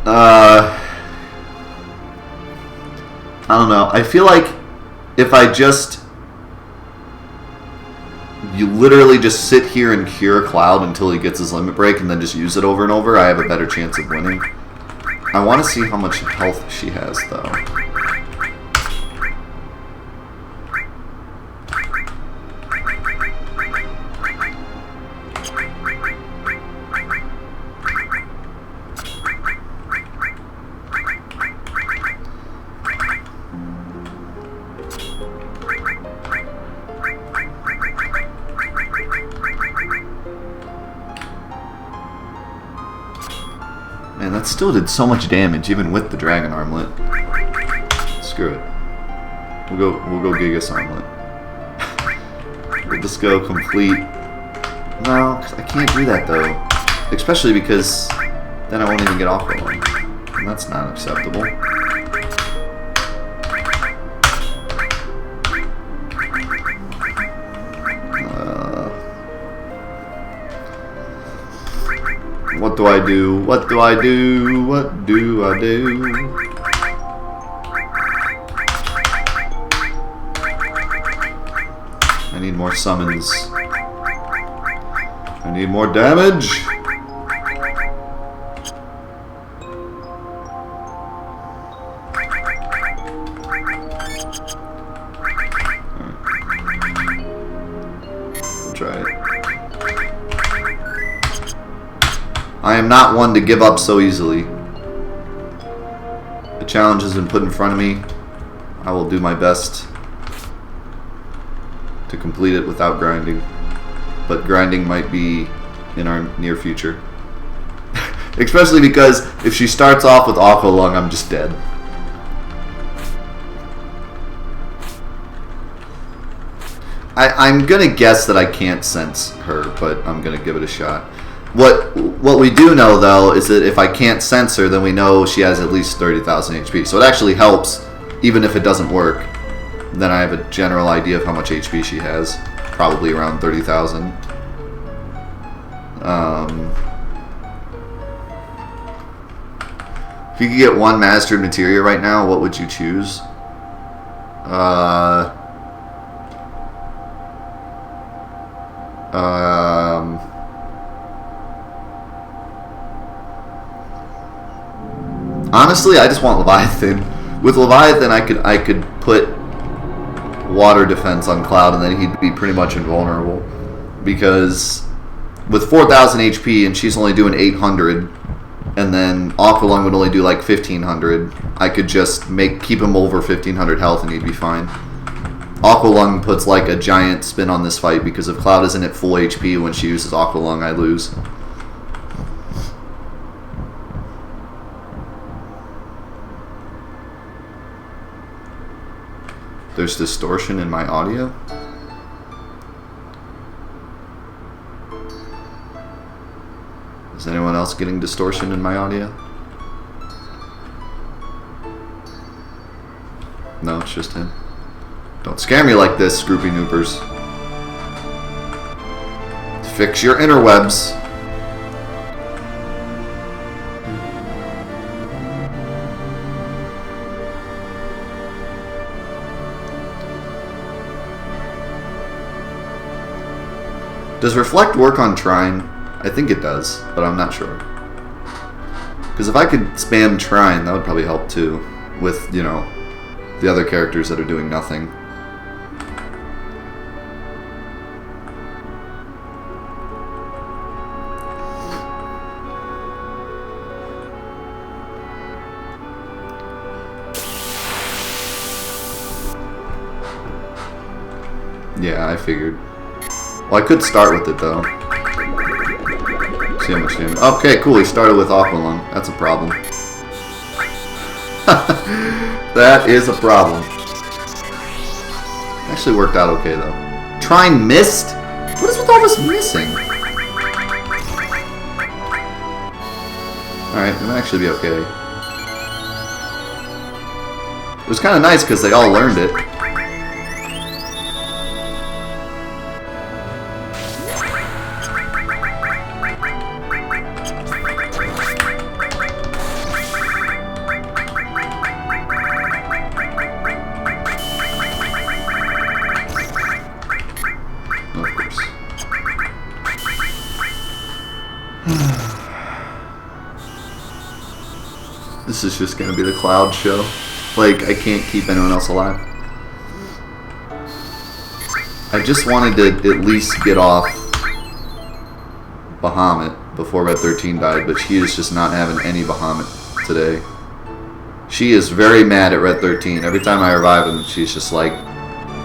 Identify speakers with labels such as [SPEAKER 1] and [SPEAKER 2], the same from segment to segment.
[SPEAKER 1] I don't know. I feel like if I just... You literally just sit here and cure Cloud until he gets his limit break and then just use it over and over, I have a better chance of winning. I want to see how much health she has, though. Man, that still did so much damage, even with the Dragon Armlet. Screw it. We'll go Gigas Armlet. We'll just go complete. No, I can't do that though. Especially because then I won't even get off rolling. And that's not acceptable. What do I do? What do I do? What do I do? I need more summons. I need more damage. We'll try it. I am not one to give up so easily. The challenge has been put in front of me. I will do my best to complete it without grinding. But grinding might be in our near future. Especially because if she starts off with Aqua Lung, I'm just dead. I'm gonna guess that I can't sense her, but I'm gonna give it a shot. What we do know, though, is that if I can't sense her, then we know she has at least 30,000 HP. So it actually helps, even if it doesn't work. Then I have a general idea of how much HP she has. Probably around 30,000. If you could get one Mastered Materia right now, what would you choose? Honestly, I just want Leviathan. With Leviathan, I could put water defense on Cloud, and then he'd be pretty much invulnerable. Because with 4,000 HP, and she's only doing 800, and then Aqua Lung would only do like 1,500, I could just keep him over 1,500 health, and he'd be fine. Aqua Lung puts like a giant spin on this fight, because if Cloud isn't at full HP when she uses Aqua Lung, I lose. There's distortion in my audio. Is anyone else getting distortion in my audio? No, it's just him. Don't scare me like this, Groupie Noopers. Fix your interwebs. Does Reflect work on Trine? I think it does, but I'm not sure. Because if I could spam Trine, that would probably help too. With, you know, the other characters that are doing nothing. Yeah, I figured. Well, I could start with it, though. See how much damage. Okay, cool. He started with Aqua Lung. That's a problem. That is a problem. Actually worked out okay, though. Trine missed? What is with all this missing? Alright, it might actually be okay. It was kind of nice because they all learned it. This is just gonna be the Cloud show. Like, I can't keep anyone else alive. I just wanted to at least get off Bahamut before Red 13 died, but she is just not having any Bahamut today. She is very mad at Red 13. Every time I revive him, she's just like,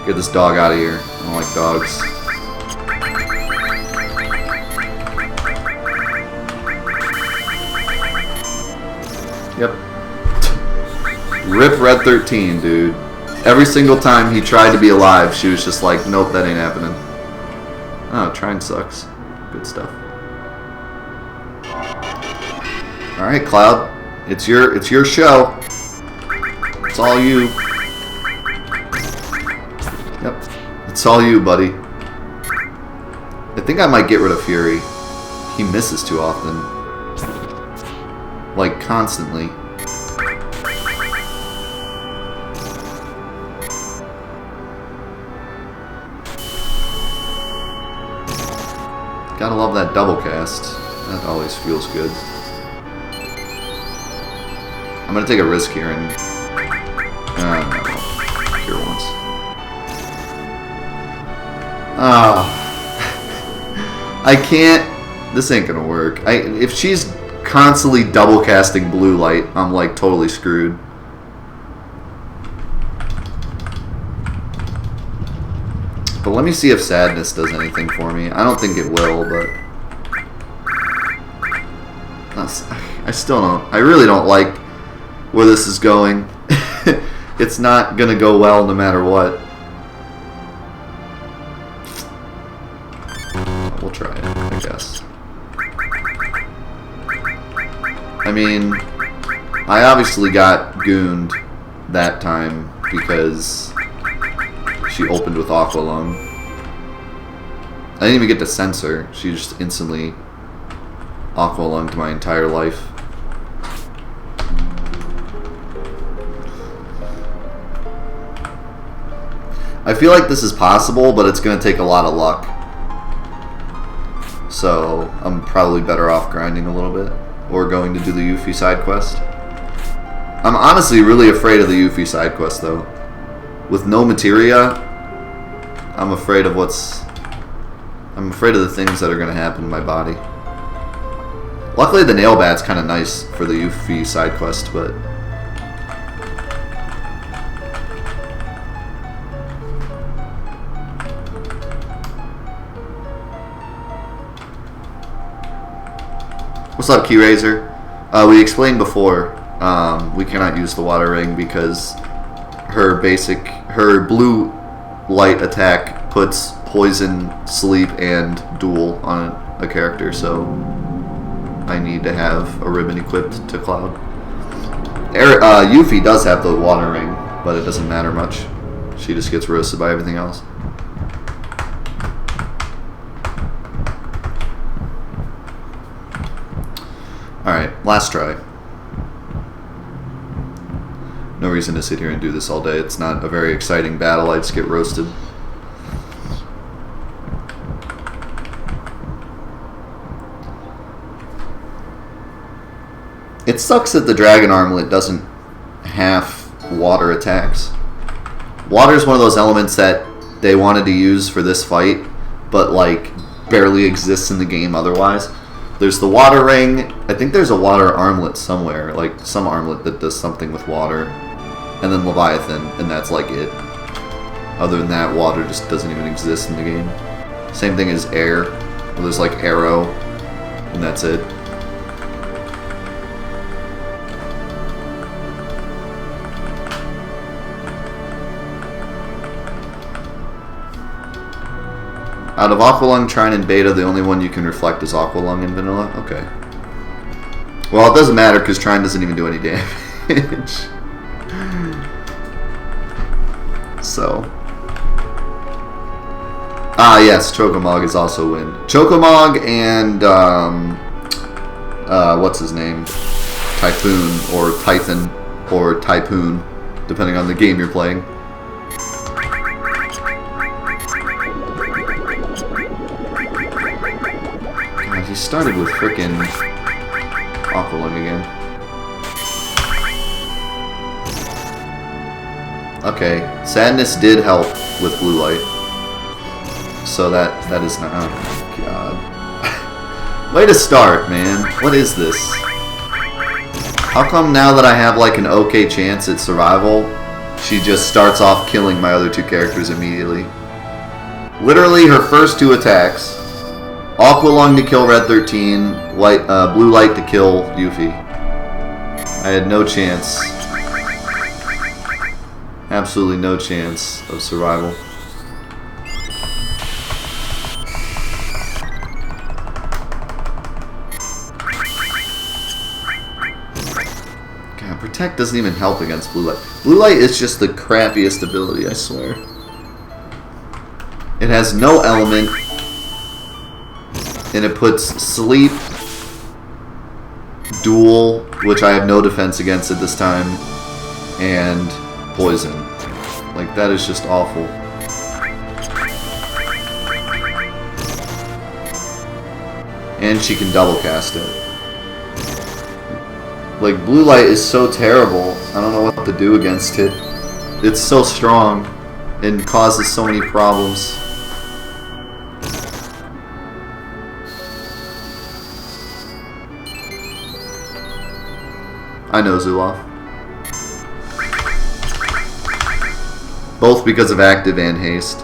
[SPEAKER 1] get this dog out of here. I don't like dogs. Yep. Rip Red 13, dude. Every single time he tried to be alive, she was just like, nope, that ain't happening. Oh, trying sucks. Good stuff. Alright, Cloud. It's your show. It's all you. Yep. It's all you, buddy. I think I might get rid of Fury. He misses too often. Like, constantly. Gotta love that double cast. That always feels good. I'm gonna take a risk here and... no. Cure once. I can't... This ain't gonna work. If she's constantly double casting blue light, I'm like totally screwed. But let me see if Sadness does anything for me. I don't think it will, but... I still don't... I really don't like where this is going. It's not gonna go well no matter what. We'll try it, I guess. I mean, I obviously got gooned that time because she opened with Aqua Lung. I didn't even get to censor. She just instantly Aqua Lunged my entire life. I feel like this is possible, but it's going to take a lot of luck. So I'm probably better off grinding a little bit. Or going to do the Yuffie side quest. I'm honestly really afraid of the Yuffie side quest, though. With no materia, I'm afraid of I'm afraid of the things that are going to happen in my body. Luckily, the nail bat's kind of nice for the Yuffie side quest, but... What's up, Keyrazor? We explained before, we cannot use the water ring because her blue light attack puts poison, sleep, and duel on a character, so I need to have a ribbon equipped to Cloud. Yuffie does have the water ring, but it doesn't matter much. She just gets roasted by everything else. Alright, last try. No reason to sit here and do this all day. It's not a very exciting battle. I just get roasted. It sucks that the Dragon Armlet doesn't have water attacks. Water is one of those elements that they wanted to use for this fight, but like barely exists in the game otherwise. There's the water ring. I think there's a water armlet somewhere, like some armlet that does something with water. And then Leviathan, and that's like it. Other than that, water just doesn't even exist in the game. Same thing as air. Where there's like arrow, and that's it. Out of Aqualung, Trine, and Beta, the only one you can reflect is Aqualung in Vanilla? Okay. Well, it doesn't matter because Trine doesn't even do any damage. So. Ah, yes, Chocomog is also win. Chocomog and, what's his name? Typhoon, or Typhon, or Typhoon, depending on the game you're playing. He started with frickin' Aqualung again. Okay, sadness did help with blue light. So that is not... Oh, God. Way to start, man. What is this? How come now that I have, like, an okay chance at survival, she just starts off killing my other two characters immediately? Literally, her first two attacks. Aqua Lung to kill Red 13, Blue Light to kill Yuffie. I had no chance. Absolutely no chance of survival. God, Protect doesn't even help against Blue Light. Blue Light is just the crappiest ability, I swear. It has no element, and it puts Sleep, Duel, which I have no defense against at this time, and Poison. Like, that is just awful. And she can double cast it. Like, Blue Light is so terrible, I don't know what to do against it. It's so strong and causes so many problems. I know Zulov. Both because of active and haste.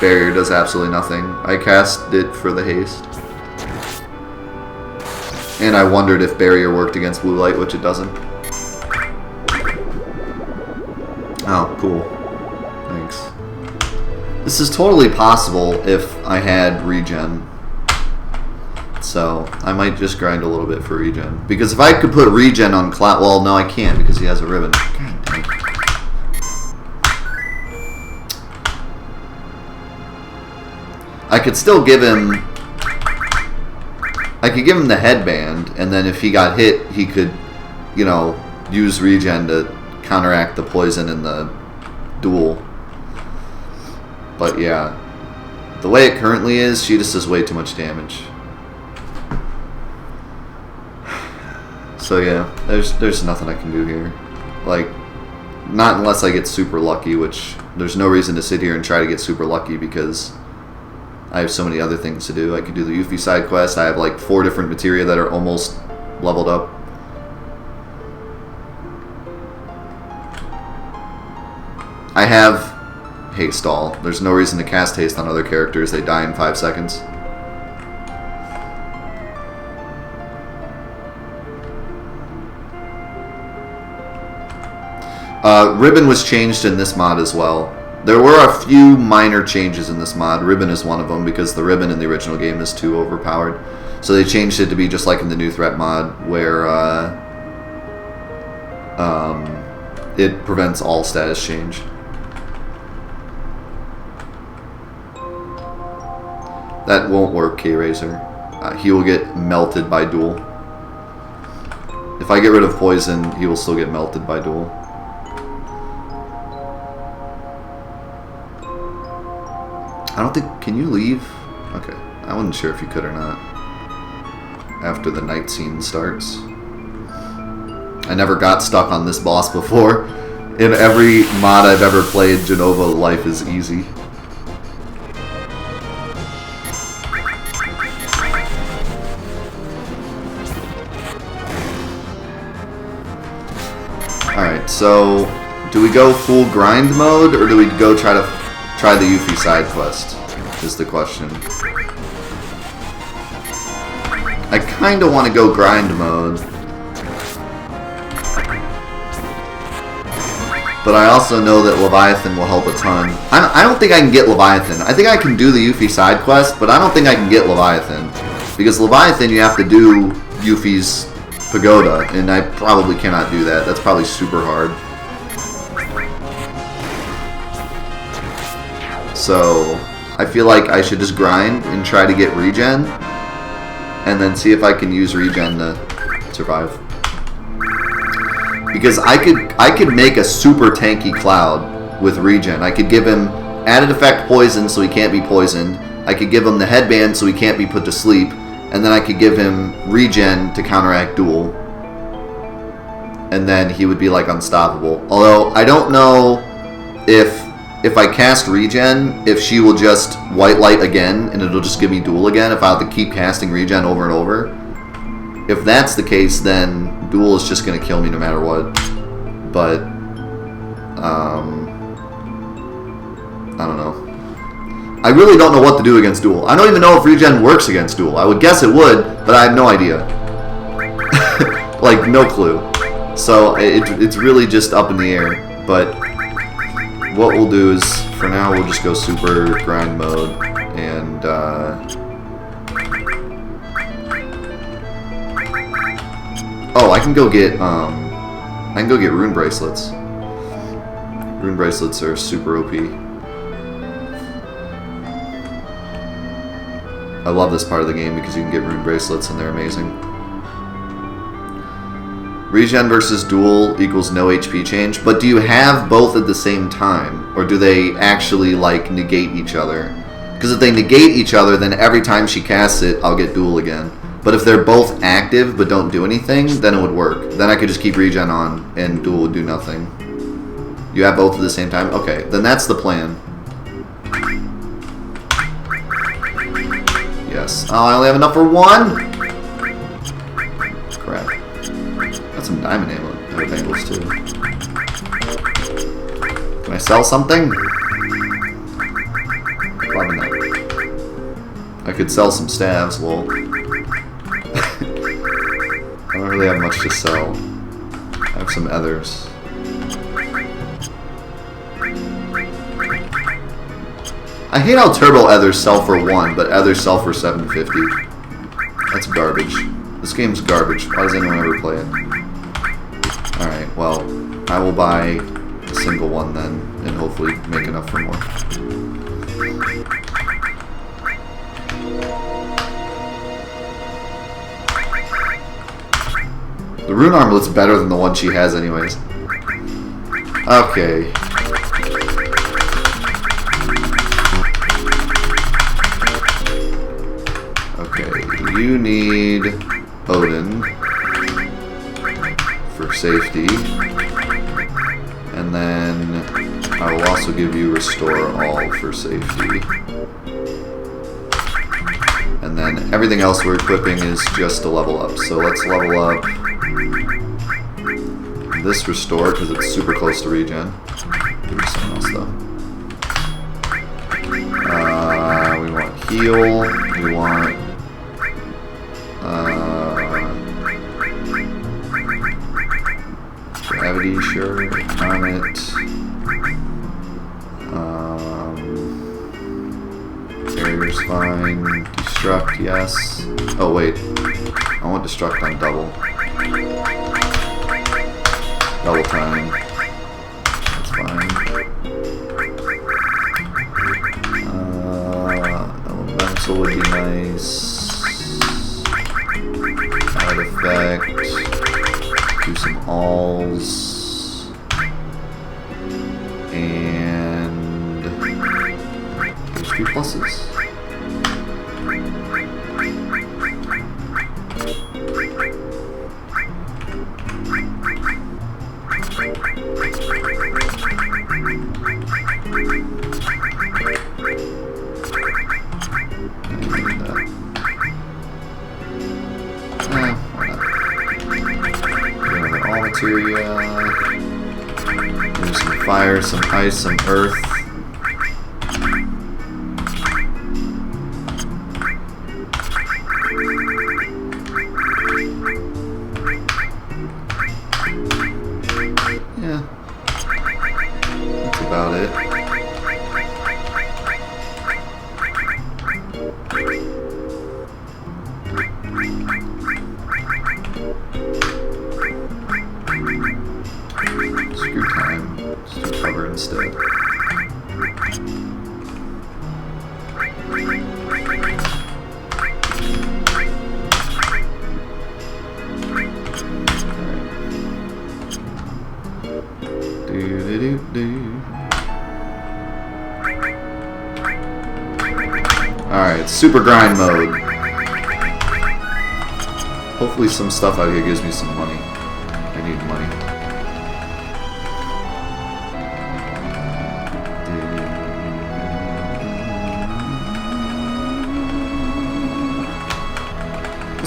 [SPEAKER 1] Barrier does absolutely nothing. I cast it for the haste. And I wondered if Barrier worked against Blue Light, which it doesn't. Oh, cool. Thanks. This is totally possible if I had regen. So, I might just grind a little bit for regen. Because if I could put regen on Cloud... Well, no, I can't because he has a ribbon. God dang. I could still give him... I could give him the headband, and then if he got hit, he could, you know, use regen to counteract the poison in the duel. But yeah. The way it currently is, she just does way too much damage. So yeah, there's nothing I can do here. Like, not unless I get super lucky, which there's no reason to sit here and try to get super lucky because I have so many other things to do. I could do the Yuffie side quest. I have like 4 different materia that are almost leveled up. I have haste all. There's no reason to cast haste on other characters. They die in 5 seconds. Ribbon was changed in this mod as well. There were a few minor changes in this mod. Ribbon is one of them because the ribbon in the original game is too overpowered. So they changed it to be just like in the new threat mod where it prevents all status change. That won't work, K-Razor. He will get melted by Duel. If I get rid of Poison, he will still get melted by Duel. I don't think... Can you leave? Okay. I wasn't sure if you could or not. After the night scene starts. I never got stuck on this boss before. In every mod I've ever played, Genova life is easy. Alright, so... Do we go full grind mode, or do we go try the Yuffie side quest, is the question. I kind of want to go grind mode. But I also know that Leviathan will help a ton. I don't think I can get Leviathan. I think I can do the Yuffie side quest, but I don't think I can get Leviathan. Because Leviathan, you have to do Yuffie's Pagoda, and I probably cannot do that. That's probably super hard. So, I feel like I should just grind and try to get regen, and then see if I can use regen to survive. Because I could make a super tanky Cloud with regen. I could give him added effect poison so he can't be poisoned. I could give him the headband so he can't be put to sleep, and then I could give him regen to counteract Duel. And then he would be like unstoppable. Although I don't know if I cast regen, if she will just white light again and it'll just give me duel again if I have to keep casting regen over and over. If that's the case, then duel is just going to kill me no matter what. But I don't know. I really don't know what to do against duel. I don't even know if regen works against duel. I would guess it would, but I have no idea. Like, no clue. So it's really just up in the air. But what we'll do is, for now, we'll just go super grind mode, and oh, I can go get rune bracelets. Rune bracelets are super OP. I love this part of the game because you can get rune bracelets and they're amazing. Regen versus duel equals no HP change, but do you have both at the same time, or do they actually like negate each other? Because if they negate each other, then every time she casts it, I'll get duel again. But if they're both active but don't do anything, then it would work. Then I could just keep regen on and duel would do nothing. You have both at the same time? Okay, then that's the plan. Yes. Oh, I only have enough for one? Crap. Got some diamond angles too. Can I sell something? Probably not. I could sell some staves, lol. I don't really have much to sell. I have some others. I hate how turbo ethers sell for 1, but ethers sell for 750. That's garbage. This game's garbage. Why does anyone ever play it? Alright, well, I will buy a single one then, and hopefully make enough for more. The rune armlet's better than the one she has anyways. Okay. You need Odin for safety, and then I will also give you Restore All for safety. And then everything else we're equipping is just to level up. So let's level up this Restore because it's super close to regen. Give me something else though. We want Heal. We want Gravity, sure. Comet. Barrier's fine. Destruct, yes. Oh, wait. I want Destruct on double. Double time. That's fine. Elemental would be nice. Side effect. Do some alls. And HP pluses. Materia, maybe some fire, some ice, some earth. Yeah, that's about it. Screw time. Let's do cover instead. Alright, super grind mode. Hopefully some stuff out here gives me some money. I need money.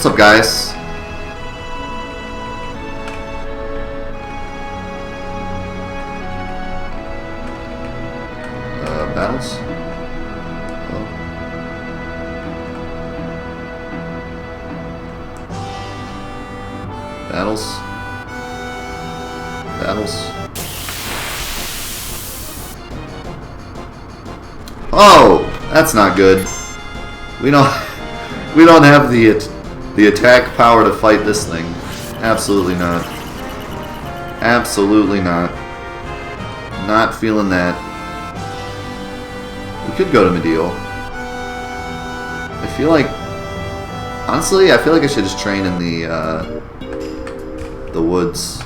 [SPEAKER 1] What's up, guys? Battles? Hello? Battles? Battles? Oh! That's not good. We don't have the attack power to fight this thing. Absolutely not. Absolutely not. Not feeling that. We could go to Medial. I feel like... Honestly, I feel like I should just train in the woods.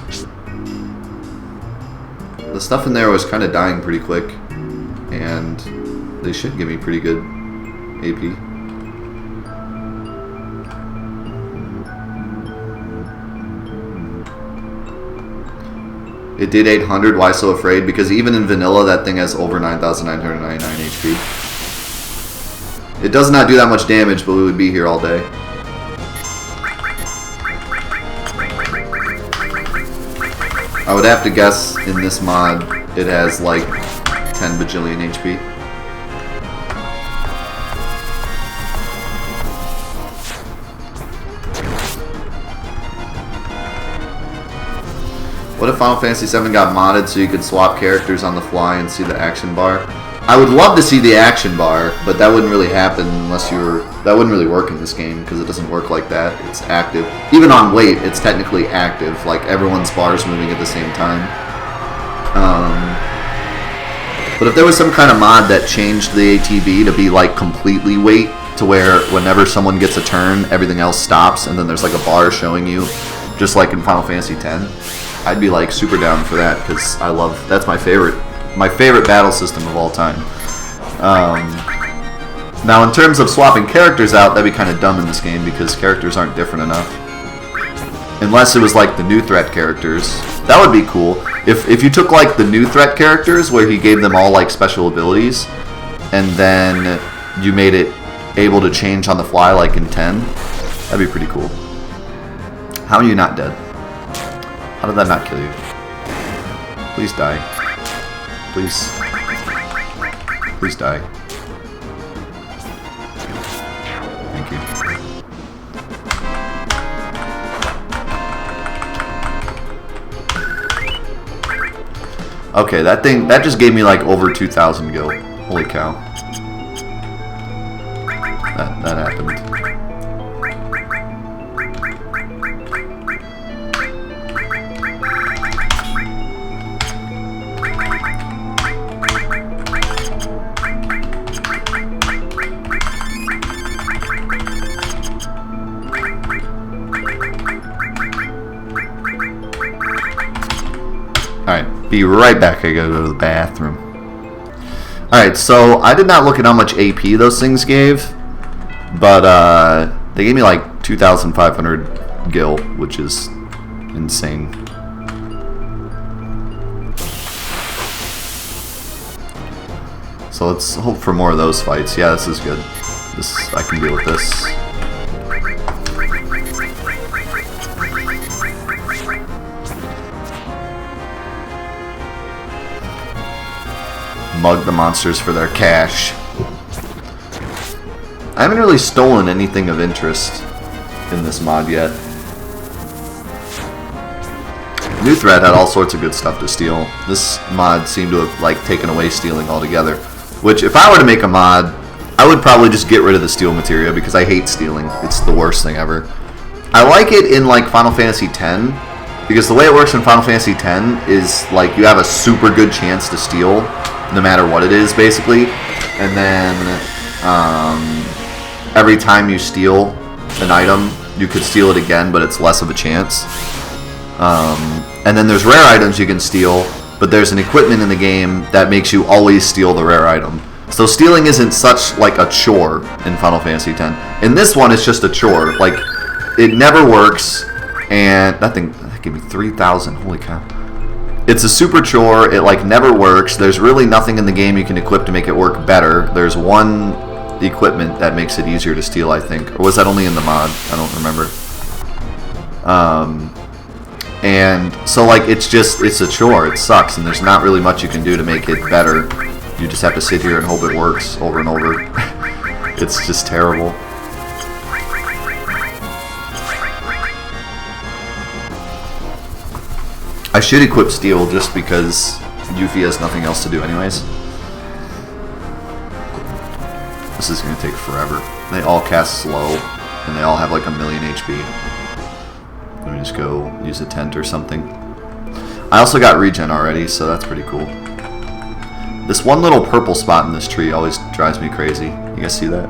[SPEAKER 1] The stuff in there was kind of dying pretty quick. And they should give me pretty good AP. It did 800. Why so afraid? Because even in vanilla, that thing has over 9,999 HP. It does not do that much damage, but we would be here all day. I would have to guess in this mod, it has like 10 bajillion HP. What if Final Fantasy VII got modded so you could swap characters on the fly and see the action bar? I would love to see the action bar, but that wouldn't really happen unless you were... That wouldn't really work in this game because it doesn't work like that. It's active. Even on wait, it's technically active. Like, everyone's bar's moving at the same time. But if there was some kind of mod that changed the ATB to be, like, completely wait, to where whenever someone gets a turn, everything else stops, and then there's, like, a bar showing you, just like in Final Fantasy X, I'd be like super down for that because I love, that's my favorite battle system of all time. Now in terms of swapping characters out, that'd be kind of dumb in this game because characters aren't different enough. Unless it was like the new threat characters. That would be cool. If you took like the new threat characters where he gave them all like special abilities and then you made it able to change on the fly like in 10, that'd be pretty cool. How are you not dead? How did that not kill you? Please die. Please. Please die. Thank you. Okay, that just gave me like over 2,000 gil. Holy cow. That happened. Alright, be right back. I gotta go to the bathroom. Alright, so I did not look at how much AP those things gave, but they gave me like 2,500 gil, which is insane. So let's hope for more of those fights. Yeah, this is good. I can deal with this. Mug the monsters for their cash. I haven't really stolen anything of interest in this mod yet. New Threat had all sorts of good stuff to steal. This mod seemed to have like taken away stealing altogether. Which, if I were to make a mod, I would probably just get rid of the steal materia because I hate stealing. It's the worst thing ever. I like it in like Final Fantasy X because the way it works in Final Fantasy X is like you have a super good chance to steal no matter what it is, basically. And then every time you steal an item, you could steal it again, but it's less of a chance. And then there's rare items you can steal, but there's an equipment in the game that makes you always steal the rare item. So stealing isn't such like a chore in Final Fantasy X. In this one, it's just a chore. Like, it never works, and that gave me 3,000. Holy cow. It's a super chore. It like never works. There's really nothing in the game you can equip to make it work better. There's one equipment that makes it easier to steal, I think. Or was that only in the mod? I don't remember. And so, like, it's a chore. It sucks, and there's not really much you can do to make it better. You just have to sit here and hope it works over and over. It's just terrible. I should equip steel just because Yuffie has nothing else to do anyways. This is going to take forever. They all cast slow, and they all have like 1,000,000 HP. Let me just go use a tent or something. I also got regen already, so that's pretty cool. This one little purple spot in this tree always drives me crazy. You guys see that?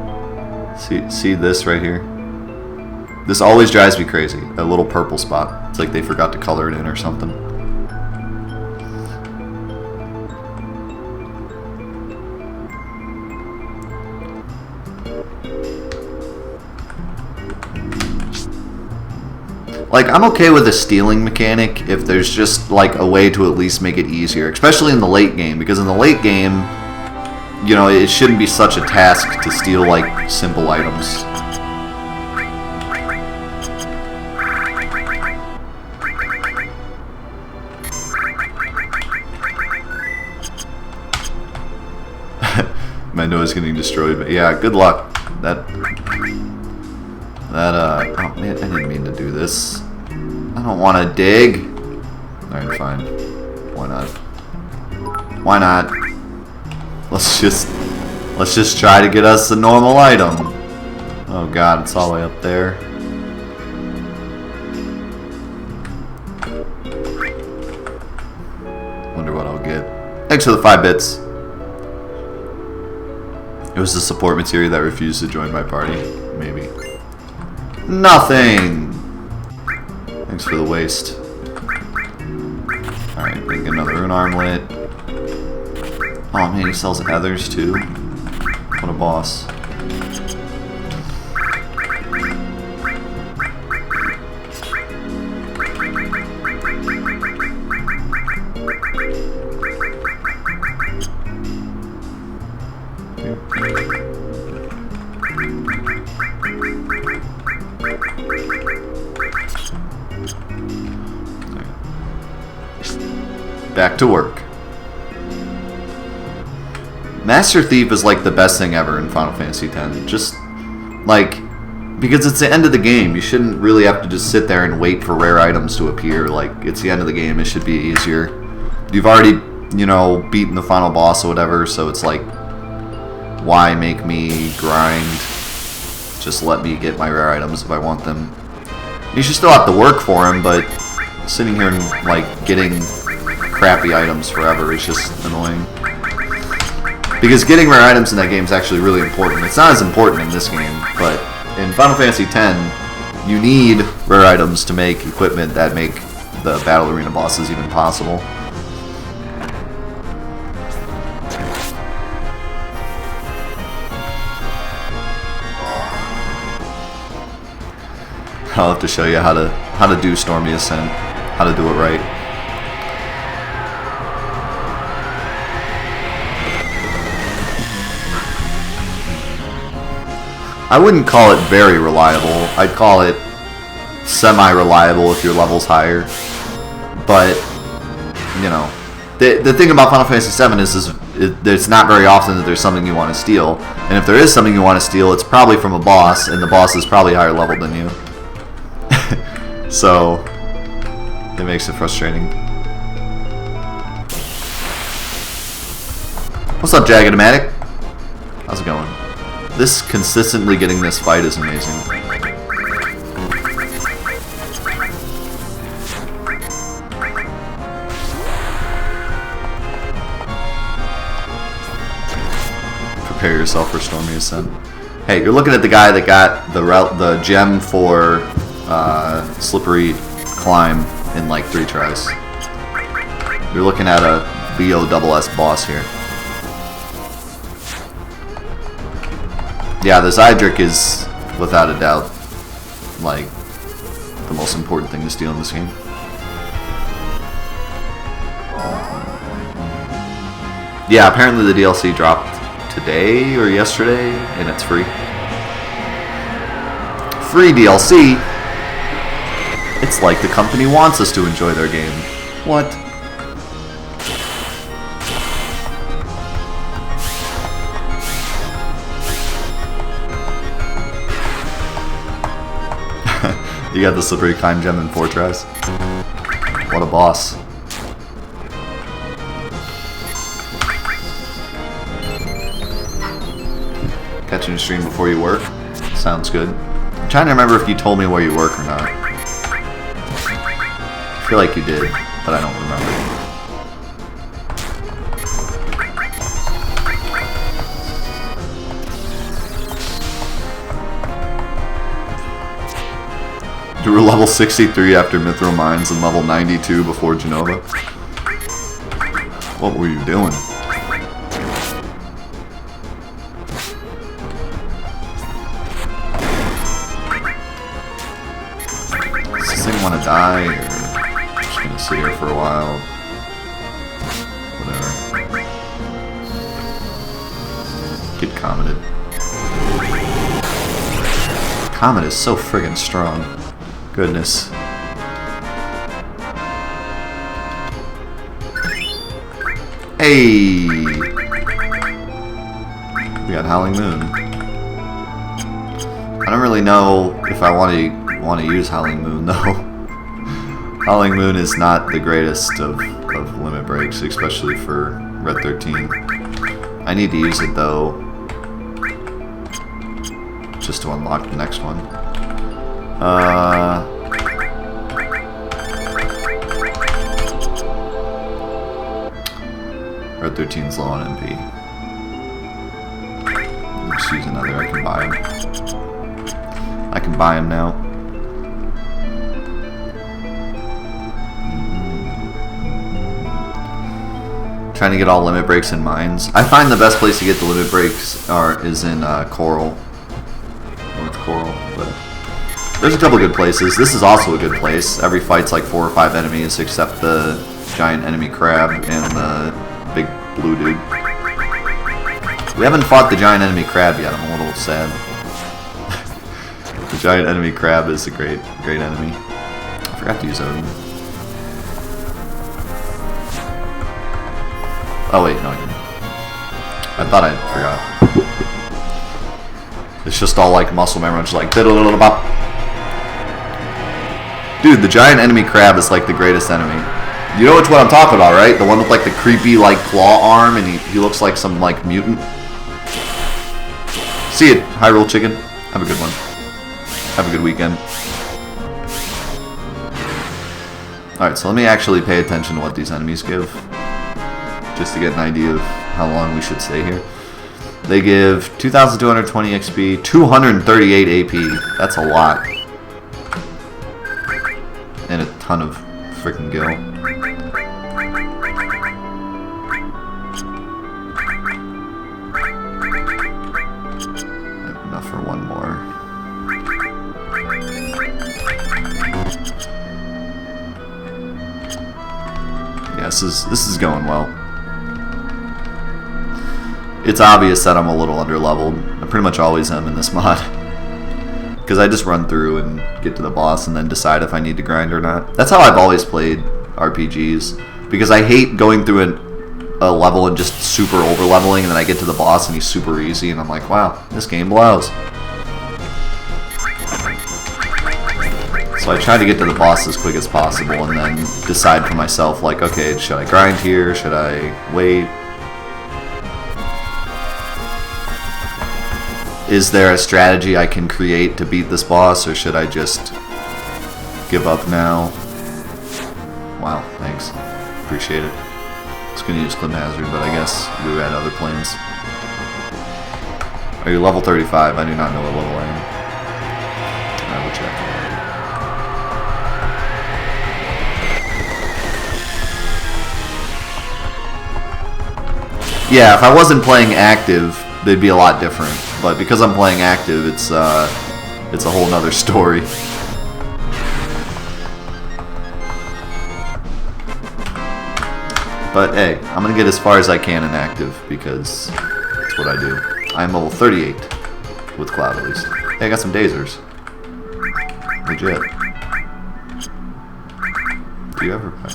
[SPEAKER 1] See this right here? This always drives me crazy. That little purple spot. It's like they forgot to color it in or something. Like, I'm okay with a stealing mechanic if there's just, like, a way to at least make it easier. Especially in the late game, because in the late game, you know, it shouldn't be such a task to steal, like, simple items. My nose getting destroyed, but yeah, good luck. Oh man, I didn't mean to do this. I don't want to dig. Alright, fine. Why not? Why not? Let's just try to get us a normal item. Oh god, it's all the way up there. Wonder what I'll get. Thanks for the 5 bits. It was the support material that refused to join my party. Maybe. Nothing! Thanks for the waste. Alright, get another rune armlet. Oh man, he sells others too. What a boss. Back to work. Master Thief is like the best thing ever in Final Fantasy X. Just like, because it's the end of the game. You shouldn't really have to just sit there and wait for rare items to appear. Like, it's the end of the game. It should be easier. You've already, you know, beaten the final boss or whatever, so it's like, why make me grind? Just let me get my rare items if I want them. You should still have to work for them, but sitting here and like getting crappy items forever is just annoying. Because getting rare items in that game is actually really important. It's not as important in this game, but in Final Fantasy X, you need rare items to make equipment that make the Battle Arena bosses even possible. I'll have to show you how to do Stormy Ascent, how to do it right. I wouldn't call it very reliable. I'd call it semi-reliable if your level's higher. But, you know, the thing about Final Fantasy VII is it's not very often that there's something you want to steal. And if there is something you want to steal, it's probably from a boss, and the boss is probably higher level than you. So, it makes it frustrating. What's up, Jagged-O-Matic? How's it going? This consistently getting this fight is amazing. Prepare yourself for Stormy Ascent. Hey, you're looking at the guy that got the gem for Slippery Climb in like 3 tries. You're looking at a BOSS boss here. Yeah, the Zydric is, without a doubt, like, the most important thing to steal in this game. Yeah, apparently the DLC dropped today or yesterday, and it's free. Free DLC. It's like the company wants us to enjoy their game. What? You got the slippery climb gem in 4 tries. What a boss. Catching a stream before you work? Sounds good. I'm trying to remember if you told me where you work or not. I feel like you did, but I don't remember. You were level 63 after Mithril Mines and level 92 before Genova. What were you doing? Does this thing want to die, or I'm just gonna sit here for a while? Whatever. Get commented. Comet is so friggin' strong. Goodness. Hey! We got Howling Moon. I don't really know if I want to use Howling Moon though. Howling Moon is not the greatest of limit breaks, especially for Red 13. I need to use it though, just to unlock the next one. Red 13's low on MP. Let's use another. I can buy him. I can buy him now. Trying to get all limit breaks in mines. I find the best place to get the limit breaks is in Coral. North Coral, but there's a couple good places. This is also a good place. Every fight's like 4 or 5 enemies except the giant enemy crab and the big blue dude. We haven't fought the giant enemy crab yet. I'm a little sad. The giant enemy crab is a great enemy. I forgot to use Odin. Oh wait, no I didn't. I thought I forgot. It's just all like muscle memory, just like diddle-diddle-bop. Dude, the giant enemy crab is like the greatest enemy. You know which one I'm talking about, right? The one with like the creepy like claw arm, and he looks like some like mutant. See it, Hyrule Chicken. Have a good one. Have a good weekend. Alright, so let me actually pay attention to what these enemies give, just to get an idea of how long we should stay here. They give 2,220 XP, 238 AP. That's a lot. And a ton of freaking gil. Enough for one more. Yeah, this is going well. It's obvious that I'm a little underleveled. I pretty much always am in this mod. Because I just run through and get to the boss and then decide if I need to grind or not. That's how I've always played RPGs. Because I hate going through a level and just super over-leveling, and then I get to the boss and he's super easy, and I'm like, wow, this game blows. So I try to get to the boss as quick as possible and then decide for myself, like, okay, should I grind here? Should I wait? Is there a strategy I can create to beat this boss, or should I just give up now? Wow, thanks. Appreciate it. I was going to use Clim Hazard, but I guess we had other plans. Are you level 35? I do not know what level I am. I will check. Yeah, if I wasn't playing active, they'd be a lot different. But because I'm playing active, it's a whole nother story. But hey, I'm gonna get as far as I can in active because it's That's what I do. I'm level 38 with Cloud, at least. Hey, I got some dazers. Legit. Do you ever play?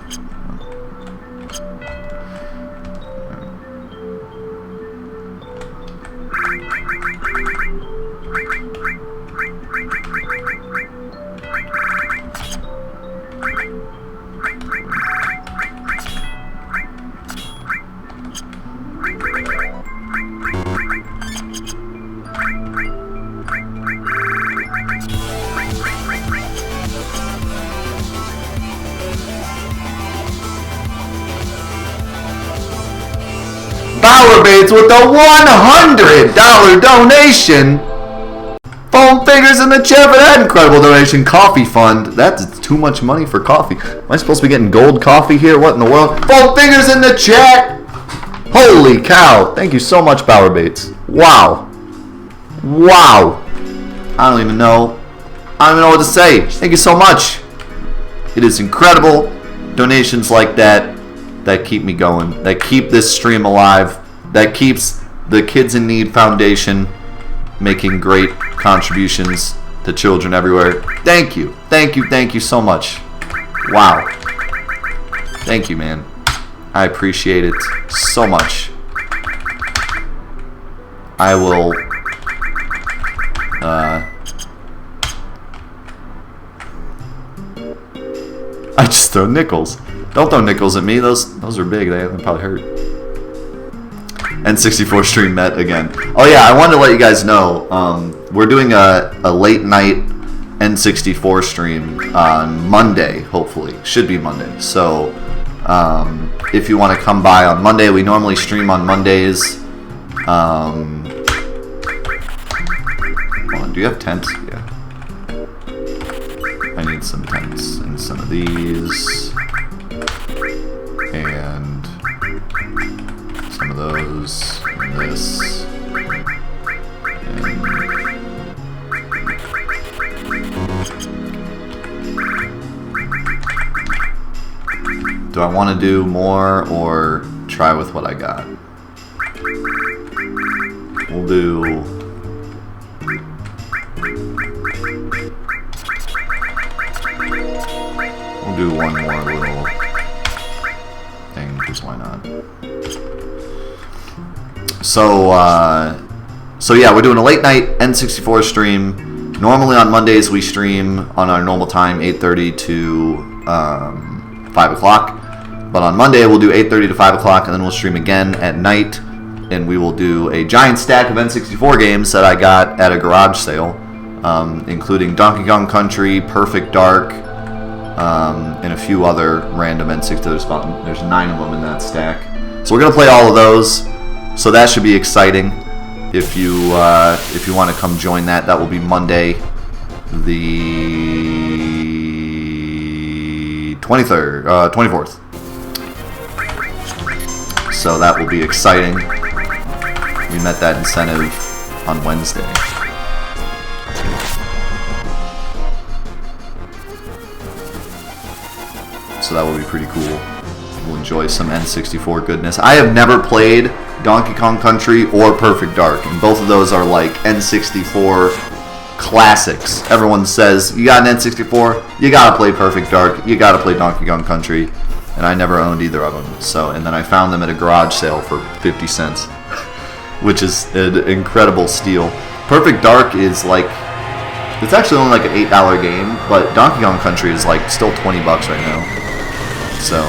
[SPEAKER 1] Power Bates with a $100 donation. Foam figures in the chat for that incredible donation. Coffee fund. That's too much money for coffee. Am I supposed to be getting gold coffee here? What in the world? Foam figures in the chat. Holy cow. Thank you so much, Power Bates. Wow. Wow. I don't even know. I don't even know what to say. Thank you so much. It is incredible. Donations like that keep me going, that keep this stream alive, that keeps the Kids in Need Foundation making great contributions to children everywhere. Thank you. Thank you. Thank you so much. Wow. Thank you, man. I appreciate it so much. I will I just throw nickels. Don't throw nickels at me. Those are big. They probably hurt. N64 stream met again. Oh yeah, I wanted to let you guys know. We're doing a late night N64 stream on Monday. Hopefully, should be Monday. So if you want to come by on Monday, we normally stream on Mondays. Hold on, do you have tents? Yeah. I need some tents and some of these. And some of those, and this, and do I want to do more or try with what I got? We'll do one more little thing, because why not? So yeah, we're doing a late night N64 stream. Normally on Mondays we stream on our normal time, 8:30 to 5 o'clock. But on Monday we'll do 8:30 to 5 o'clock, and then we'll stream again at night, and we will do a giant stack of N64 games that I got at a garage sale, including Donkey Kong Country, Perfect Dark, and a few other random N64. There's 9 of them in that stack. So we're gonna play all of those. So that should be exciting. If you want to come join that, that will be Monday, the 24th. So that will be exciting. We met that incentive on Wednesday. So that will be pretty cool. We'll enjoy some N64 goodness. I have never played Donkey Kong Country or Perfect Dark, and both of those are like N64 classics. Everyone says, you got an N64, you gotta play Perfect Dark, you gotta play Donkey Kong Country, and I never owned either of them. So, and then I found them at a garage sale for 50 cents, which is an incredible steal. Perfect Dark is like, it's actually only like an $8 game, but Donkey Kong Country is like still 20 bucks right now. So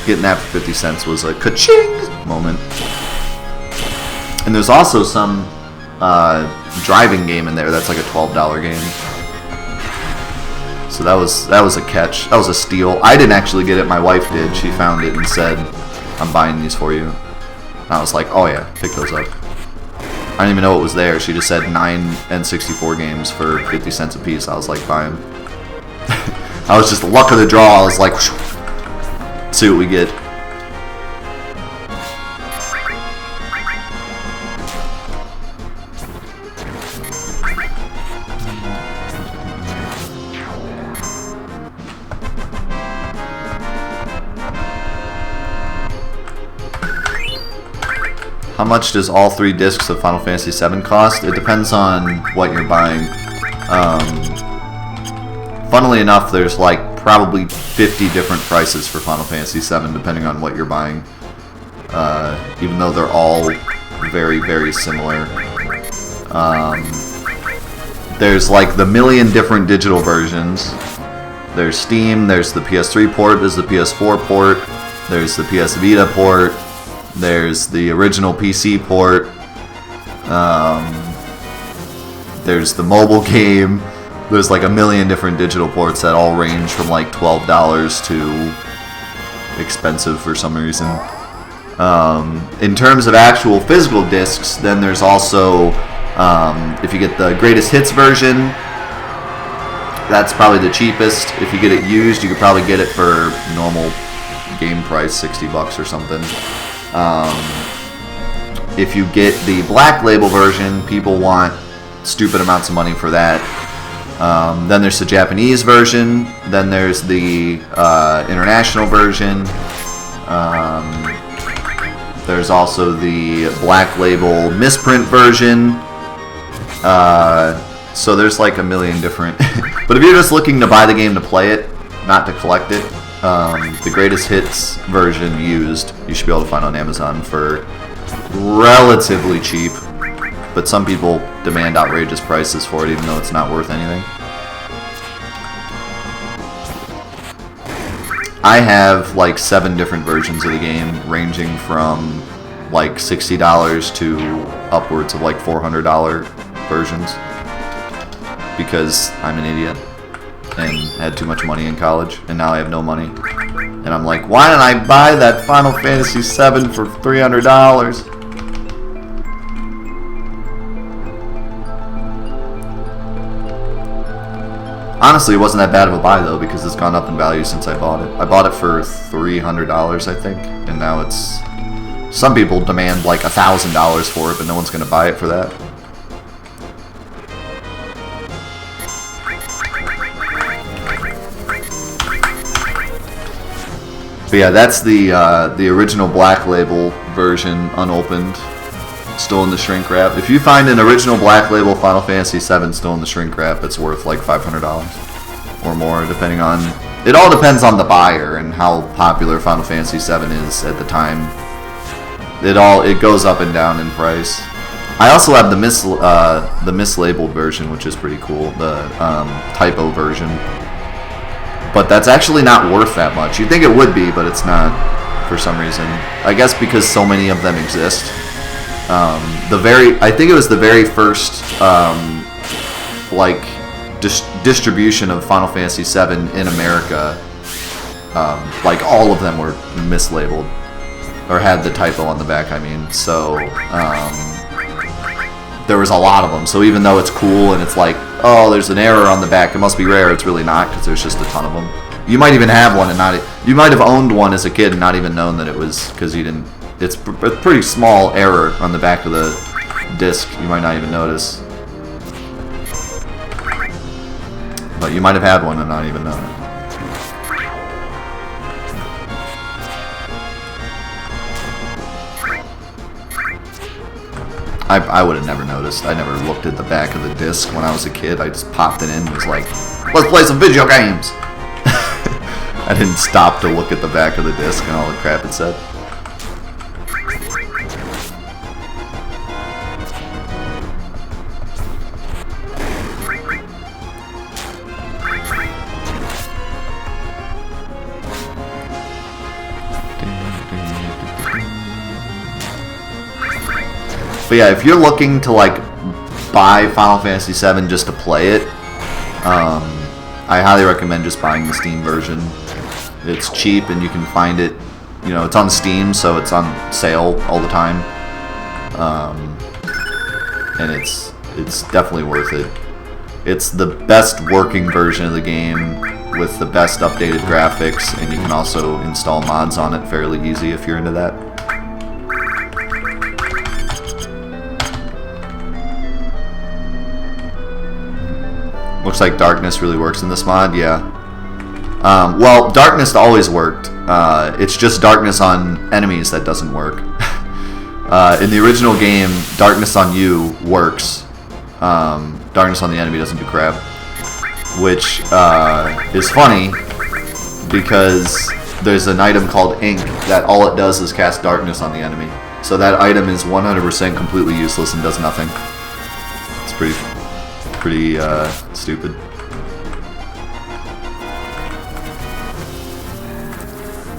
[SPEAKER 1] getting that for 50 cents was a ka-ching moment. And there's also some driving game in there that's like a $12 game. So that was a catch. That was a steal. I didn't actually get it. My wife did. She found it and said, "I'm buying these for you." And I was like, "Oh yeah, pick those up." I didn't even know it was there. She just said 9 N64 games for 50 cents a piece. I was like, fine. I was just the luck of the draw. I was like, see what we get. How much does all 3 discs of Final Fantasy VII cost? It depends on what you're buying. Funnily enough, there's like probably 50 different prices for Final Fantasy VII depending on what you're buying. Even though they're all very, very similar. There's like the million different digital versions. There's Steam, there's the PS3 port, there's the PS4 port, there's the PS Vita port, there's the original PC port, there's the mobile game. There's like a million different digital ports that all range from like $12 to expensive for some reason. In terms of actual physical discs, then there's also, if you get the greatest hits version, that's probably the cheapest. If you get it used, you could probably get it for normal game price, $60 or something. If you get the black label version, people want stupid amounts of money for that. Then there's the Japanese version. Then there's the international version. There's also the black label misprint version. So there's like a million different. But if you're just looking to buy the game to play it, not to collect it, the greatest hits version used, you should be able to find on Amazon for relatively cheap. But some people demand outrageous prices for it, even though it's not worth anything. I have like 7 different versions of the game, ranging from like $60 to upwards of like $400 versions. Because I'm an idiot and had too much money in college, and now I have no money. And I'm like, why didn't I buy that Final Fantasy VII for $300? Honestly, it wasn't that bad of a buy though, because it's gone up in value since I bought it. I bought it for $300, I think, and now it's... Some people demand like $1,000 for it, but no one's going to buy it for that. But yeah, that's the original black label version, unopened, still in the shrink wrap. If you find an original black label Final Fantasy VII still in the shrink wrap, it's worth like $500 or more, depending on... It all depends on the buyer and how popular Final Fantasy VII is at the time. It goes up and down in price. I also have the mislabeled version, which is pretty cool, the typo version. But that's actually not worth that much. You'd think it would be, but it's not for some reason. I guess because so many of them exist. I think it was the very first distribution of Final Fantasy VII in America. Like all of them were mislabeled, or had the typo on the back. I mean, so there was a lot of them. So even though it's cool and it's like, oh, there's an error on the back, it must be rare. It's really not, because there's just a ton of them. You might even have one and not. You might have owned one as a kid and not even known that it was, because you didn't. It's a pretty small error on the back of the disc. You might not even notice, but you might have had one and not even known it. I would have never noticed. I never looked at the back of the disc when I was a kid. I just popped it in and was like, let's play some video games! I didn't stop to look at the back of the disc and all the crap it said. But yeah, if you're looking to like buy Final Fantasy VII just to play it, I highly recommend just buying the Steam version. It's cheap and you can find it, you know, it's on Steam, so it's on sale all the time. And it's definitely worth it. It's the best working version of the game with the best updated graphics, and you can also install mods on it fairly easy if you're into that. Looks like darkness really works in this mod, yeah. Well, darkness always worked. It's just darkness on enemies that doesn't work. In the original game, darkness on you works. Darkness on the enemy doesn't do crap. Which is funny because there's an item called Ink that all it does is cast darkness on the enemy. So that item is 100% completely useless and does nothing. It's pretty stupid.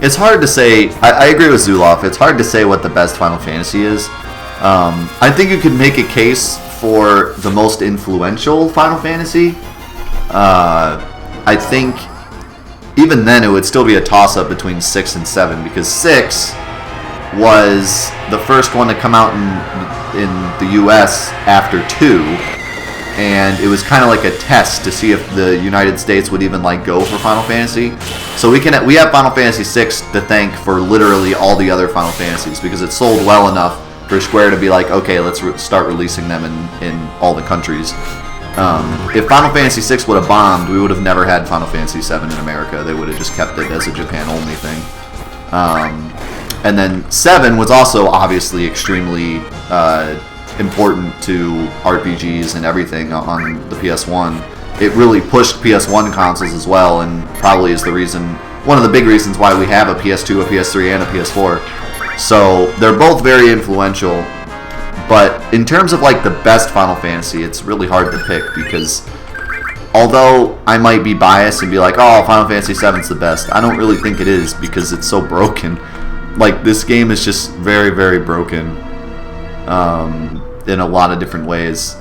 [SPEAKER 1] It's hard to say. I agree with Zuloff. It's hard to say what the best Final Fantasy is. I think you could make a case for the most influential Final Fantasy. I think even then it would still be a toss-up between 6 and 7 because 6 was the first one to come out in the US after 2, and it was kind of like a test to see if the United States would even like go for Final Fantasy. So we have Final Fantasy 6 to thank for literally all the other Final Fantasies because it sold well enough for Square to be like, okay, let's start releasing them in all the countries. If Final Fantasy 6 would have bombed, we would have never had Final Fantasy 7 in America. They would have just kept it as a Japan-only thing. And then 7 was also obviously extremely important to RPGs and everything on the PS1. It really pushed PS1 consoles as well, and probably is one of the big reasons why we have a PS2, a PS3, and a PS4. So they're both very influential. But in terms of like the best Final Fantasy, it's really hard to pick because although I might be biased and be like, oh, Final Fantasy VII's the best, I don't really think it is because it's so broken. Like, this game is just very, very broken in a lot of different ways.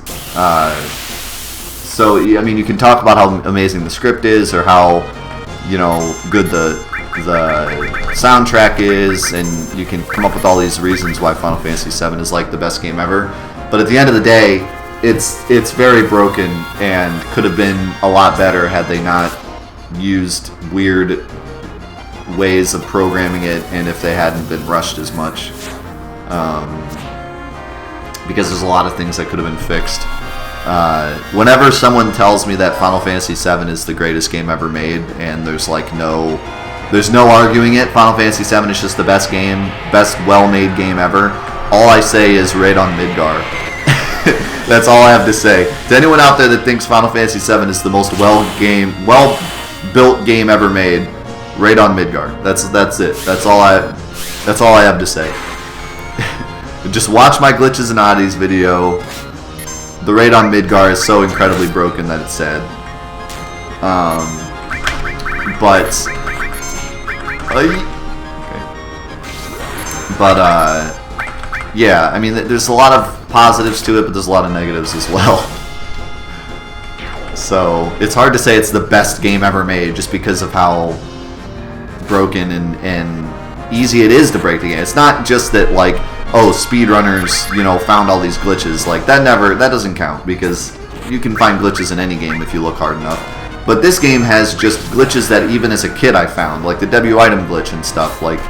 [SPEAKER 1] So, I mean, you can talk about how amazing the script is or how, you know, good the soundtrack is, and you can come up with all these reasons why Final Fantasy VII is like the best game ever. But at the end of the day, it's very broken and could have been a lot better had they not used weird ways of programming it, and if they hadn't been rushed as much. Because there's a lot of things that could have been fixed. Whenever someone tells me that Final Fantasy VII is the greatest game ever made, and there's no arguing it, Final Fantasy VII is just the best well-made game ever, all I say is raid on Midgar. That's all I have to say. To anyone out there that thinks Final Fantasy VII is the most well-built game ever made, raid on Midgar. That's it. That's all I have to say. Just watch my Glitches and Oddities video. The raid on Midgar is so incredibly broken that it's sad. Yeah, I mean, there's a lot of positives to it, but there's a lot of negatives as well. So it's hard to say it's the best game ever made just because of how broken and easy it is to break the game. It's not just that, like, oh, speedrunners, you know, found all these glitches. Like, that doesn't count because you can find glitches in any game if you look hard enough. But this game has just glitches that even as a kid I found, like the W item glitch and stuff, like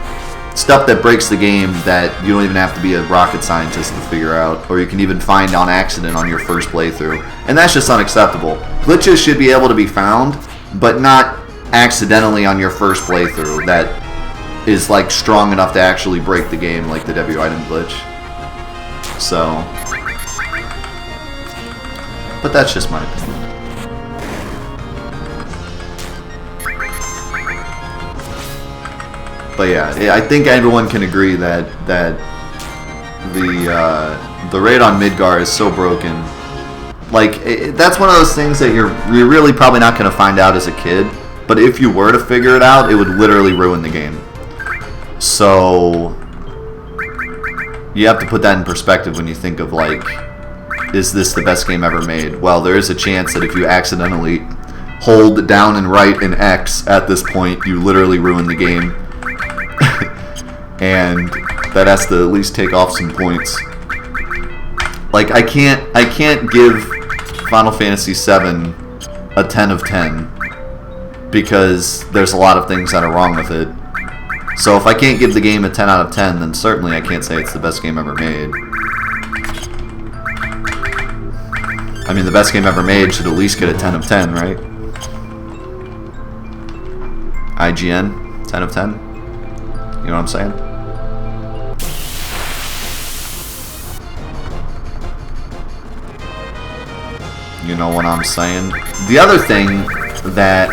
[SPEAKER 1] stuff that breaks the game that you don't even have to be a rocket scientist to figure out, or you can even find on accident on your first playthrough. And that's just unacceptable. Glitches should be able to be found, but not accidentally on your first playthrough. That is like strong enough to actually break the game, like the W item glitch. So, but that's just my opinion. But yeah, I think everyone can agree that the raid on Midgar is so broken. Like, that's one of those things that you're really probably not going to find out as a kid. But if you were to figure it out, it would literally ruin the game. So you have to put that in perspective when you think of, like, is this the best game ever made? Well, there is a chance that if you accidentally hold down and right and X at this point, you literally ruin the game. And that has to at least take off some points. Like, I can't give Final Fantasy VII a 10 of 10 because there's a lot of things that are wrong with it. So if I can't give the game a 10 out of 10, then certainly I can't say it's the best game ever made. I mean, the best game ever made should at least get a 10 of 10, right? IGN, 10 of 10? You know what I'm saying? You know what I'm saying? The other thing that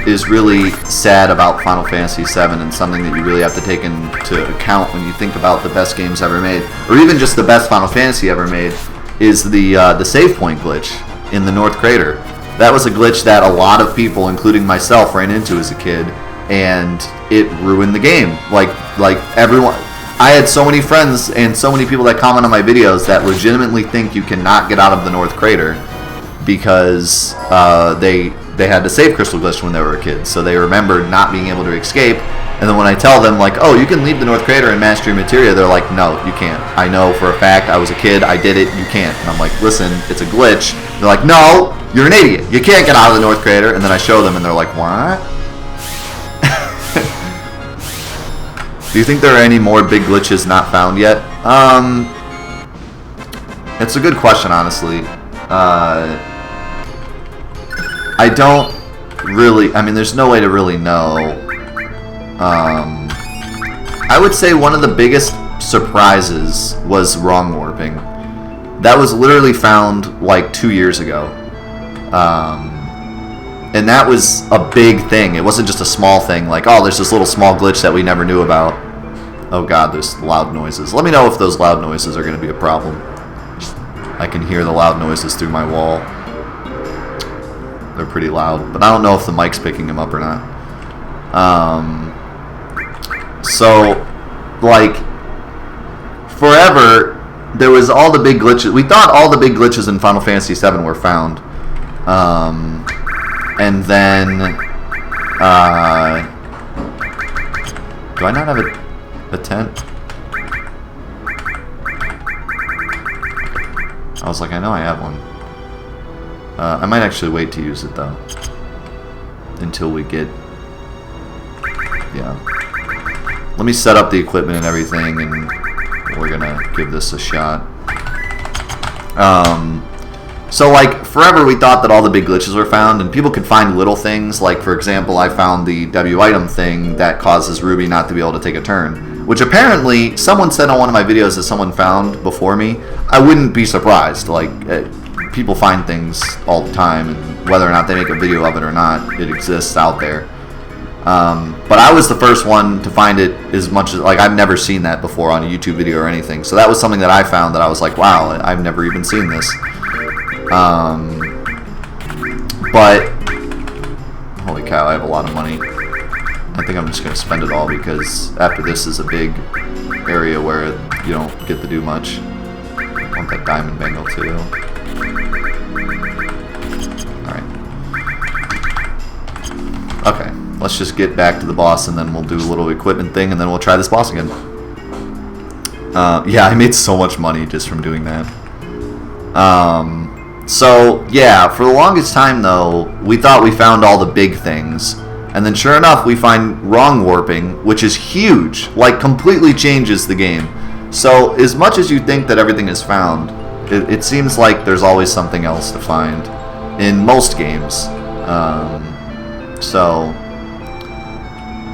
[SPEAKER 1] is really sad about Final Fantasy VII, and something that you really have to take into account when you think about the best games ever made, or even just the best Final Fantasy ever made, is the save point glitch in the North Crater. That was a glitch that a lot of people, including myself, ran into as a kid, and it ruined the game. Like everyone, I had so many friends and so many people that comment on my videos that legitimately think you cannot get out of the North Crater because they had the save crystal glitch when they were a kid, so they remembered not being able to escape. And then when I tell them, like, oh, you can leave the North Crater and master your materia, they're like, no, you can't. I know for a fact, I was a kid, I did it, you can't. And I'm like, listen, it's a glitch. They're like, no, you're an idiot, you can't get out of the North Crater. And then I show them and they're like, what? Do you think there are any more big glitches not found yet? It's a good question, honestly. I don't really, I mean, there's no way to really know. I would say one of the biggest surprises was wrong warping. That was literally found like 2 years ago. And that was a big thing. It wasn't just a small thing like, oh, there's this little small glitch that we never knew about. Oh god, there's loud noises. Let me know if those loud noises are going to be a problem. I can hear the loud noises through my wall. They're pretty loud, but I don't know if the mic's picking them up or not. So, like, forever, there was all the big glitches. We thought all the big glitches in Final Fantasy VII were found. And then, do I not have a tent? I was like, I know I have one. I might actually wait to use it, though. Until we get... Yeah. Let me set up the equipment and everything, and we're gonna give this a shot. So, like, forever we thought that all the big glitches were found, and people could find little things. Like, for example, I found the W item thing that causes Ruby not to be able to take a turn. Which apparently, someone said on one of my videos that someone found before me. I wouldn't be surprised. Like... people find things all the time, and whether or not they make a video of it or not, it exists out there. But I was the first one to find it, as much as, like, I've never seen that before on a YouTube video or anything. So that was something that I found that I was like, wow, I've never even seen this. But, holy cow, I have a lot of money. I think I'm just going to spend it all, because after this is a big area where you don't get to do much. I want that diamond bangle too. Okay, let's just get back to the boss, and then we'll do a little equipment thing, and then we'll try this boss again. Yeah, I made so much money just from doing that. So, yeah, for the longest time, though, we thought we found all the big things. And then, sure enough, we find wrong warping, which is huge. Like, completely changes the game. So, as much as you think that everything is found, it seems like there's always something else to find in most games. So,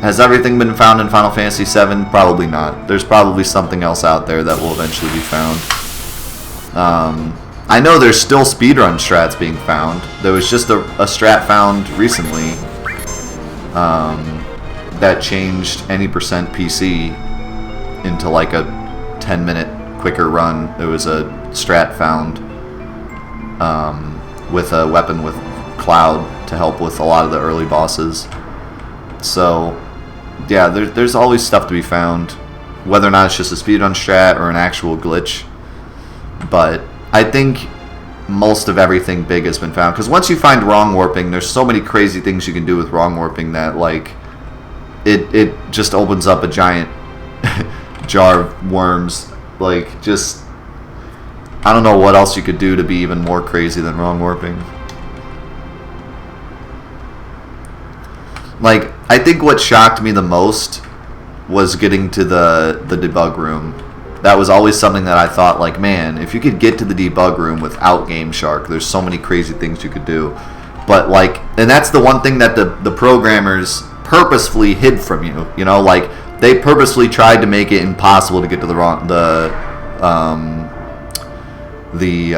[SPEAKER 1] has everything been found in Final Fantasy VII? Probably not. There's probably something else out there that will eventually be found. I know there's still speedrun strats being found. There was just a strat found recently that changed any percent PC into like a 10-minute quicker run. There was a strat found with a weapon with Cloud to help with a lot of the early bosses. So, yeah, there's always stuff to be found, whether or not it's just a speedrun strat or an actual glitch. But I think most of everything big has been found, because once you find wrong warping, there's so many crazy things you can do with wrong warping that, like, it just opens up a giant jar of worms. Like, just, I don't know what else you could do to be even more crazy than wrong warping. Like, I think what shocked me the most was getting to the debug room. That was always something that I thought, like, man, if you could get to the debug room without Game Shark, there's so many crazy things you could do. But, like, and that's the one thing that the programmers purposefully hid from you. You know, like, they purposely tried to make it impossible to get to the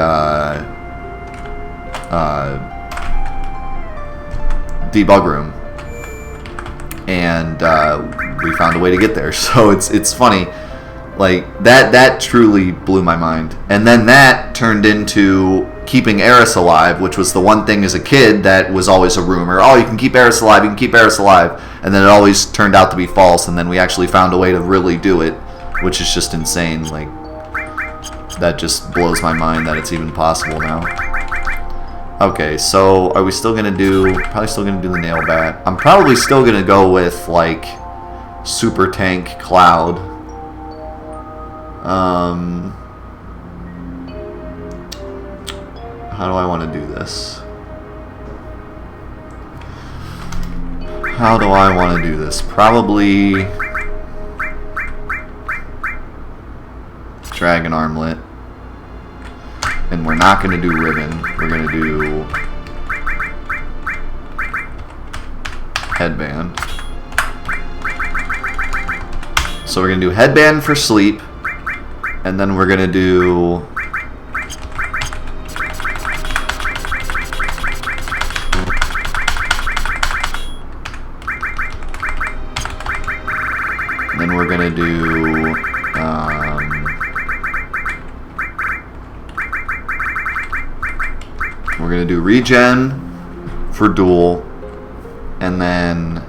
[SPEAKER 1] debug room, and we found a way to get there. So it's funny, like that truly blew my mind. And then that turned into keeping Eris alive, which was the one thing as a kid that was always a rumor. Oh, you can keep Eris alive, you can keep Eris alive. And then it always turned out to be false, and then we actually found a way to really do it, which is just insane. Like, that just blows my mind that it's even possible now. Okay, so are we still gonna do, probably still gonna do the nail bat. I'm probably still gonna go with, like, super tank Cloud. How do I want to do this? How do I want to do this? Probably Dragon Armlet. And we're not going to do Ribbon. We're going to do Headband. So we're going to do Headband for sleep. And then we're going to do regen for duel, and then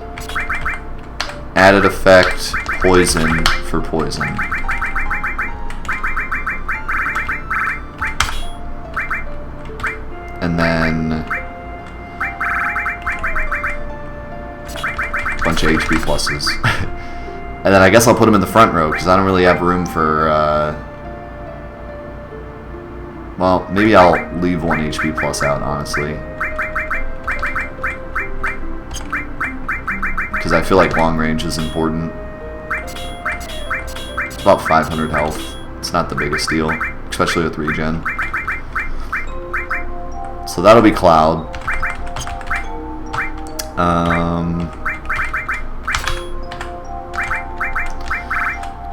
[SPEAKER 1] added effect poison for poison. And then a bunch of HP pluses. And then I guess I'll put them in the front row because I don't really have room for well, maybe I'll leave 1 HP plus out, honestly. Because I feel like long range is important. It's about 500 health. It's not the biggest deal, especially with regen. So that'll be Cloud.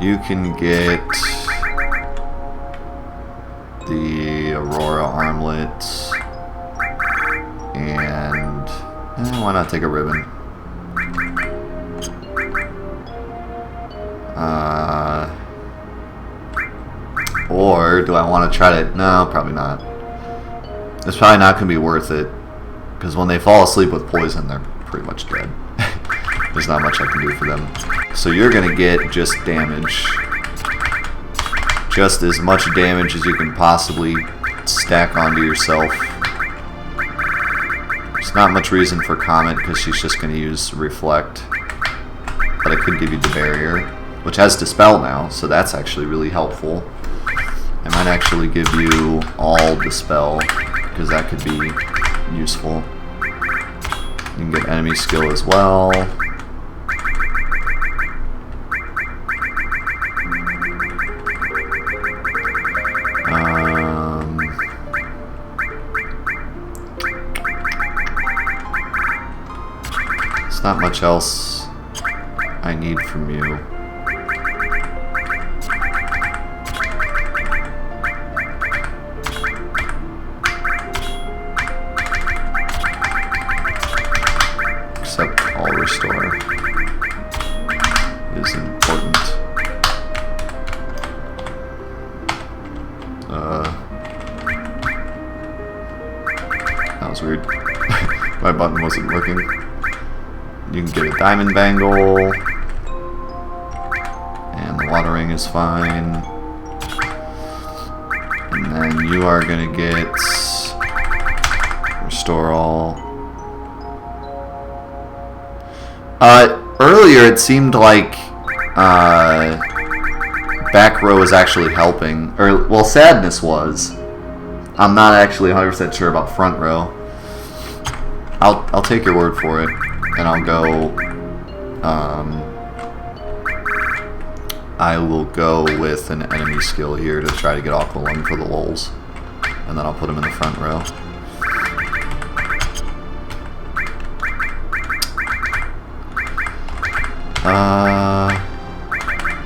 [SPEAKER 1] You can get the Aurora Armlet, and why not take a Ribbon? Or do I want to try to? No, probably not. It's probably not going to be worth it, because when they fall asleep with poison, they're pretty much dead. There's not much I can do for them. So you're going to get just damage. Just as much damage as you can possibly stack onto yourself. There's not much reason for Comet because she's just going to use Reflect. But I could give you the Barrier, which has Dispel now, so that's actually really helpful. I might actually give you all Dispel because that could be useful. You can get enemy skill as well. There's not much else I need from you. Except all restore is important. That was weird. My button wasn't working. You can get a Diamond Bangle, and the Water Ring is fine. And then you are going to get Restore All. Earlier it seemed like back row was actually helping, or well, Sadness was. I'm not actually 100% sure about front row. I'll take your word for it. And I'll go, I will go with an enemy skill here to try to get Aqua Lung for the lulz. And then I'll put him in the front row.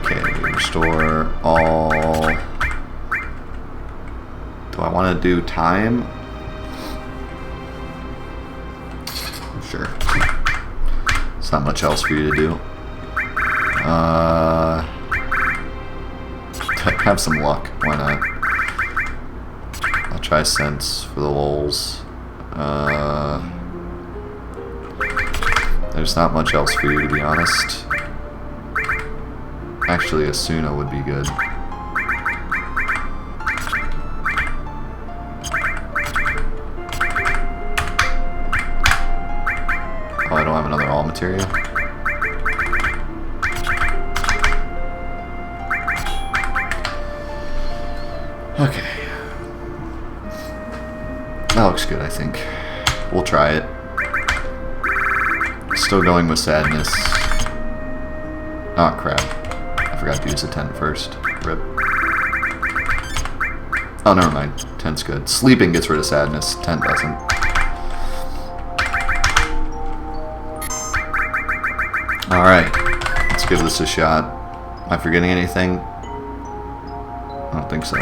[SPEAKER 1] Okay, restore all. Do I want to do time? Sure. It's not much else for you to do. Have some luck. Why not? I'll try sense for the lulz. There's not much else for you, to be honest. Actually, Asuna would be good. Oh, I don't have another all materia. Okay. That looks good, I think. We'll try it. Still going with sadness. Oh, crap. I forgot to use the tent first. Rip. Oh, never mind. Tent's good. Sleeping gets rid of sadness. Tent doesn't. Alright. Let's give this a shot. Am I forgetting anything? I don't think so.